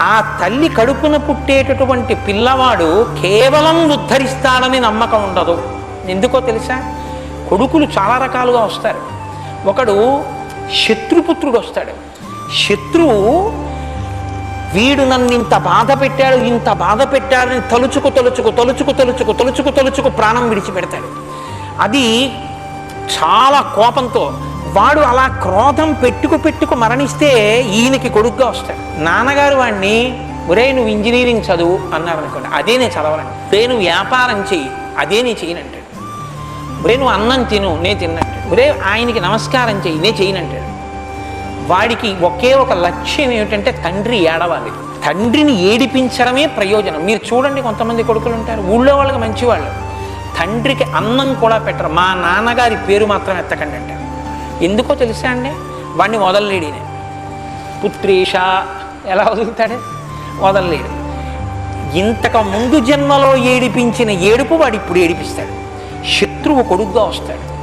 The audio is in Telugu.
ఆ తల్లి కడుపున పుట్టేటటువంటి పిల్లవాడు కేవలం ఉద్ధరిస్తాడని నమ్మకం ఉండదు. ఎందుకో తెలుసా? కొడుకులు చాలా రకాలుగా వస్తారు. ఒకడు శత్రుపుత్రుడు వస్తాడు. శత్రువు వీడు నన్ను ఇంత బాధ పెట్టాడు, ఇంత బాధ పెట్టాడని తలుచుకు తలుచుకు తలుచుకు తలుచుకు తలుచుకు తలుచుకు ప్రాణం విడిచిపెడతాడు. అది చాలా కోపంతో వాడు అలా క్రోధం పెట్టుకు మరణిస్తే ఈయనకి కొడుకుగా వస్తాడు. నాన్నగారు వాడిని, ఒరే నువ్వు ఇంజనీరింగ్ చదువు అన్నారు అనుకోండి, అదే నేను చదవనండి. ఒరే నువ్వు వ్యాపారం చెయ్యి, అదే నేను చేయనంటాడు. ఒరే నువ్వు అన్నం తిను, నేను తిన్నట్టాడు. ఒరే ఆయనకి నమస్కారం చెయ్యి, నేను చేయనంటాడు. వాడికి ఒకే ఒక లక్ష్యం ఏమిటంటే తండ్రి ఏడవాలి. తండ్రిని ఏడిపించడమే ప్రయోజనం. మీరు చూడండి, కొంతమంది కొడుకులు ఉంటారు, ఊళ్ళో వాళ్ళకి మంచివాళ్ళు, తండ్రికి అన్నం కూడా పెట్టరు. మా నాన్నగారి పేరు మాత్రం ఎత్తకండి అంటారు. ఎందుకో తెలుసా అండి? వాడిని వదలలేడినే. పుత్రేష ఎలా వదులుతాడు? వదలలేడు. ఇంతకు ముందు జన్మలో ఏడిపించిన ఏడుపు వాడు ఇప్పుడు ఏడిపిస్తాడు. శత్రువు కొడుకుగా వస్తాడు.